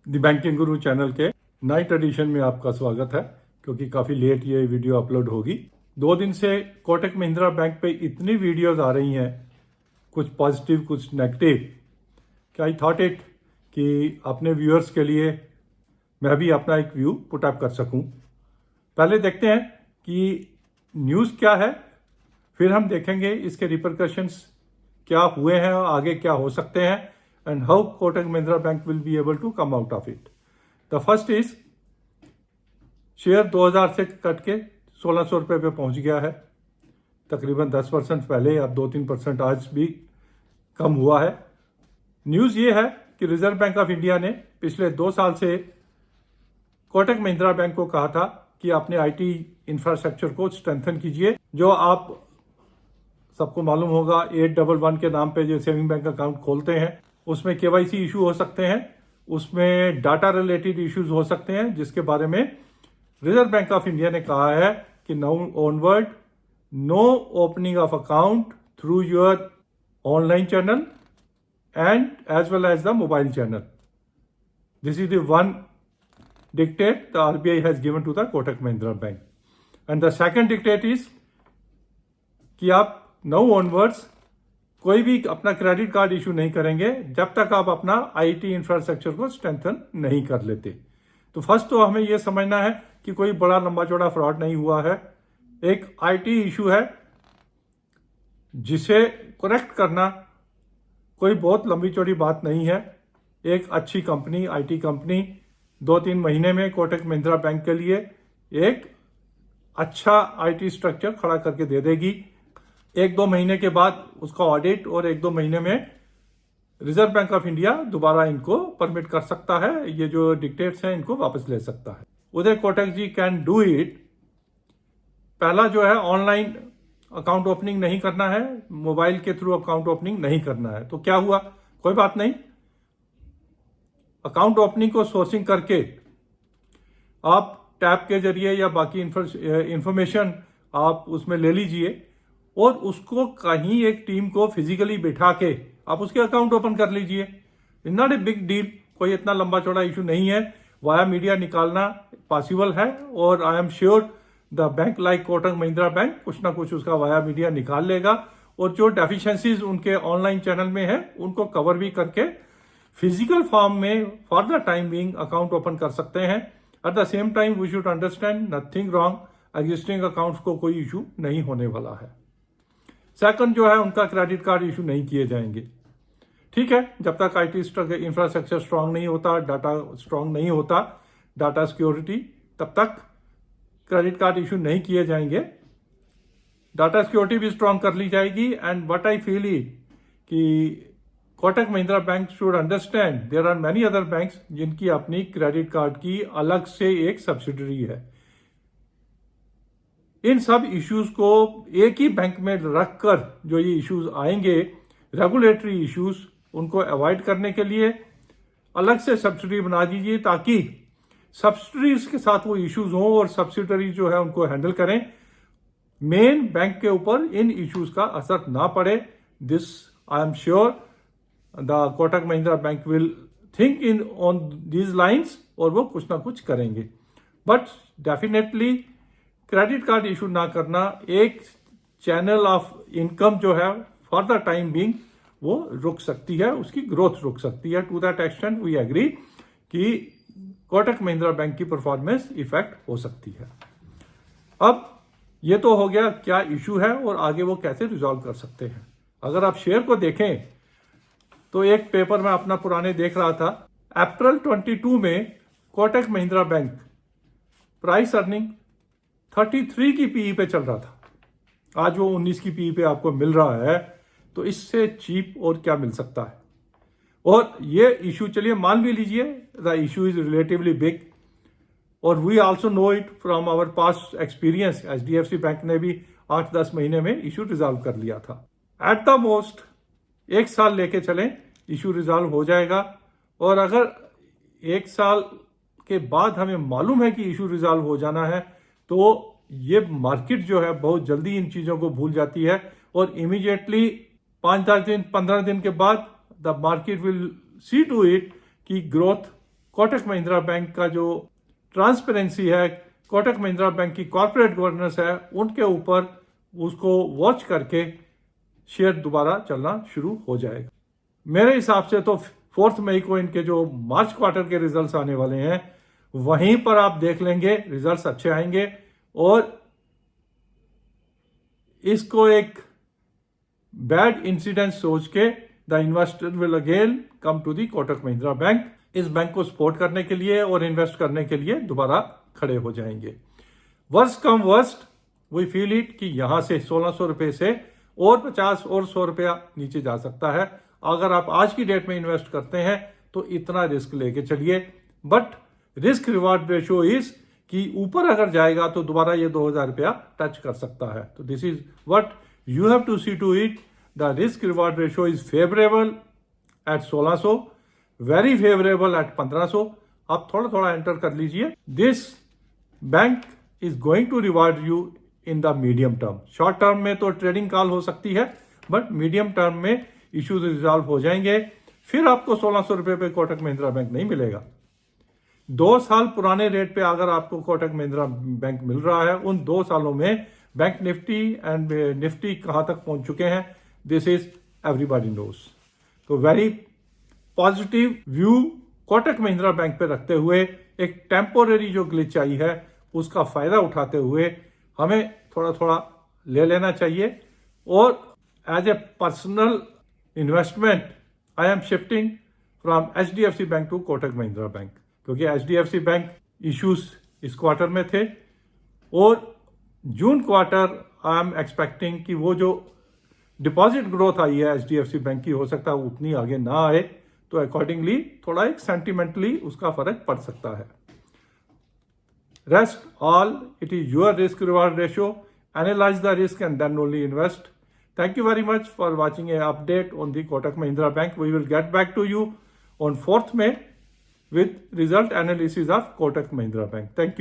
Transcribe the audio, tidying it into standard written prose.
The banking Guru channel के night addition में आपका स्वागत है। क्योंकि काफ़ी लेट ये वीडियो अपलोड होगी। 2 दिन से कोटक महिंद्रा बैंक पे इतनी वीडियोस आ रही हैं, कुछ पॉजिटिव कुछ नेगेटिव, कि आई थॉट इट कि अपने व्यूअर्स के लिए मैं भी अपना एक व्यू पुट अप कर सकूं। पहले देखते हैं कि न्यूज़ क्या है, फिर हम देखेंगे इसके रिपरकशंस क्या हुए हैं और आगे क्या हो सकते हैं, and how Kotak Mahindra Bank will be able to come out of it. The first is share 2000 से कट के 1600 रुपये पे पहुंच गया है। तकरीबन 10% पहले, अब 2-3% आज भी कम हुआ है। न्यूज़ ये है कि रिजर्व बैंक ऑफ इंडिया ने पिछले 2 साल से कोटक महिंद्रा बैंक को कहा था कि अपने आईटी इंफ्रास्ट्रक्चर को स्ट्रेंथन कीजिए। जो आप सबको मालूम होगा 811 के नाम पे जो सेविंग बैंक अकाउंट खोलते हैं, उसमें केवाईसी इशू हो सकते हैं, उसमें डाटा रिलेटेड इश्यूज हो सकते हैं, जिसके बारे में रिजर्व बैंक ऑफ इंडिया ने कहा है कि now onward no opening of account through your online channel and as well as the mobile channel. This is the one dictate the RBI has given to the Kotak Mahindra bank. And the second dictate is कि आप now onwards कोई भी अपना credit card issue नहीं करेंगे जब तक आप अपना आईटी इंफ्रास्ट्रक्चर को स्ट्रेंथन नहीं कर लेते। तो फर्स्ट तो हमें यह समझना है कि कोई बड़ा लंबा चौड़ा फ्रॉड नहीं हुआ है। एक आईटी इशू है जिसे करेक्ट करना कोई बहुत लंबी चौड़ी बात नहीं है। एक अच्छी कंपनी, आईटी कंपनी 2-3 महीने में कोटक महिंद्रा बैंक के लिए एक अच्छा आईटी स्ट्रक्चर खड़ा करके दे देगी। 1-2 महीने के बाद उसका ऑडिट और 1-2 महीने में रिजर्व बैंक ऑफ इंडिया दोबारा इनको परमिट कर सकता है। ये जो डिक्टेट्स हैं इनको वापस ले सकता है। उदय कोटक जी कैन डू इट। पहला जो है ऑनलाइन अकाउंट ओपनिंग नहीं करना है, मोबाइल के थ्रू अकाउंट ओपनिंग नहीं करना है। तो क्या हुआ, कोई बात नहीं, अकाउंट ओपनिंग को सोर्सिंग करके आप टैब के जरिए या बाकी इंफॉर्मेशन आप उसमें ले लीजिए और उसको कहीं एक टीम को फिजिकली बिठा के आप उसके अकाउंट ओपन कर लीजिए। It's not a big deal, कोई इतना लंबा चौड़ा इशू नहीं है। वाया मीडिया निकालना पॉसिबल है और I am sure the bank like Kotak Mahindra bank कुछ ना कुछ उसका वाया मीडिया निकाल लेगा और जो डेफिशिएंसीज उनके ऑनलाइन चैनल में है उनको कवर भी करके फिजिकल फॉर्म में for the time being account open कर सकते हैं। At the same time we should understand nothing wrong, existing accounts को कोई इशू नहीं होने वाला है। सेकंड जो है उनका क्रेडिट कार्ड इशू नहीं किए जाएंगे। ठीक है, जब तक आईटी इंफ्रास्ट्रक्चर स्ट्रांग नहीं होता, डाटा स्ट्रांग नहीं होता, डाटा सिक्योरिटी, तब तक क्रेडिट कार्ड इशू नहीं किए जाएंगे। डाटा सिक्योरिटी भी स्ट्रांग कर ली जाएगी। एंड व्हाट आई फील कि Kotak Mahindra bank should understand there are many other banks जिनकी अपनी क्रेडिट कार्ड की अलग से एक सब्सिडरी है। इन सब इश्यूज को एक ही बैंक में रखकर जो ये इश्यूज आएंगे, रेगुलेटरी इश्यूज, उनको अवॉइड करने के लिए अलग से सब्सिडी बना दीजिए ताकि सब्सिडरीज के साथ वो इश्यूज हों और सब्सिडरी जो है उनको हैंडल करें। मेन बैंक के ऊपर इन इश्यूज का असर ना पड़े। This I am sure the Kotak Mahindra bank will think in on these lines और वो कुछ ना कुछ करेंगे। But definitely credit card issue ना करना एक चैनल ऑफ इनकम जो है फॉर द टाइम बीइंग वो रुक सकती है, उसकी ग्रोथ रुक सकती है। To that extent we agree कि कोटक महिंद्रा बैंक की परफॉर्मेंस इफेक्ट हो सकती है। अब ये तो हो गया क्या इशू है और आगे वो कैसे रिजॉल्व कर सकते हैं। अगर आप शेयर को देखें तो एक पेपर में अपना पुराने देख रहा था, अप्रैल 22 में Kotak Mahindra bank price earning 33 की पीई पे चल रहा था। आज वो 19 की पीई पे आपको मिल रहा है, तो इससे चीप और क्या मिल सकता है। और ये इशू चलिए मान भी लीजिए the issue is relatively big और we also know it from our past experience. HDFC bank ने भी 8-10 महीने में इशू रिजॉल्व कर लिया था। एट द मोस्ट 1 साल लेके चलें, इशू रिजॉल्व हो जाएगा। और अगर 1 साल के बाद हमें मालूम है कि इशू रिजॉल्व हो जाना है तो ये मार्केट जो है बहुत जल्दी इन चीज़ों को भूल जाती है और इमीडिएटली 5-10 दिन 15 दिन के बाद the market will see to it कि ग्रोथ कोटक महिंद्रा बैंक का जो ट्रांसपेरेंसी है, कोटक महिंद्रा बैंक की कॉर्पोरेट गवर्नेंस है, उनके ऊपर उसको वॉच करके शेयर दोबारा चलना शुरू हो जाएगा। मेरे हिसाब से तो 4 मई को इनके जो मार्च क्वार्टर के रिजल्ट्स आने वाले हैं, वहीं पर आप देख लेंगे रिजल्ट्स अच्छे आएंगे और इसको एक बैड इंसिडेंट सोच के the investor will again come to the Kotak Mahindra bank. इस बैंक को सपोर्ट करने के लिए और इन्वेस्ट करने के लिए दोबारा खड़े हो जाएंगे। Worst come worst we feel it कि यहां से 1600 रुपए से और 50 और 100 रुपया नीचे जा सकता है। अगर आप आज की डेट में इन्वेस्ट करते हैं तो इतना रिस्क लेके चलिए, but risk reward ratio is कि ऊपर अगर जाएगा तो दोबारा ये 2000 रुपया टच कर सकता है। तो this is what you have to see to it. The risk reward ratio is favourable at 1600, very favourable at 1500। आप थोड़ा थोड़ा एंटर कर लीजिए। This bank is going to reward you in the medium term. Short term में तो trading call हो सकती है, बट मीडियम टर्म में इश्यूज रिजॉल्व हो जाएंगे। फिर आपको 1600 रुपए पे कोटक महिंद्रा बैंक नहीं मिलेगा। 2 साल पुराने रेट पे अगर आपको कोटक महिंद्रा बैंक मिल रहा है, उन 2 सालों में बैंक निफ्टी एंड निफ्टी कहां तक पहुंच चुके हैं, दिस इज एवरीबॉडी नोज। तो very positive view Kotak Mahindra bank पे रखते हुए एक टेम्पोररी जो ग्लिच आई है उसका फायदा उठाते हुए हमें थोड़ा थोड़ा ले लेना चाहिए। और as a personal investment I am shifting from HDFC bank to Kotak Mahindra bank, क्योंकि HDFC बैंक इश्यूज इस क्वार्टर में थे और June quarter I am expecting कि वो जो डिपॉजिट ग्रोथ आई है HDFC बैंक की, हो सकता है उतनी आगे ना आए, तो अकॉर्डिंगली थोड़ा एक सेंटिमेंटली उसका फर्क पड़ सकता है। Rest all, it is your risk reward ratio. Analyze the risk and then only invest. Thank you very much for watching an update on the Kotak Mahindra Bank. We will get back to you on 4th May with result analysis of Kotak Mahindra Bank. Thank you.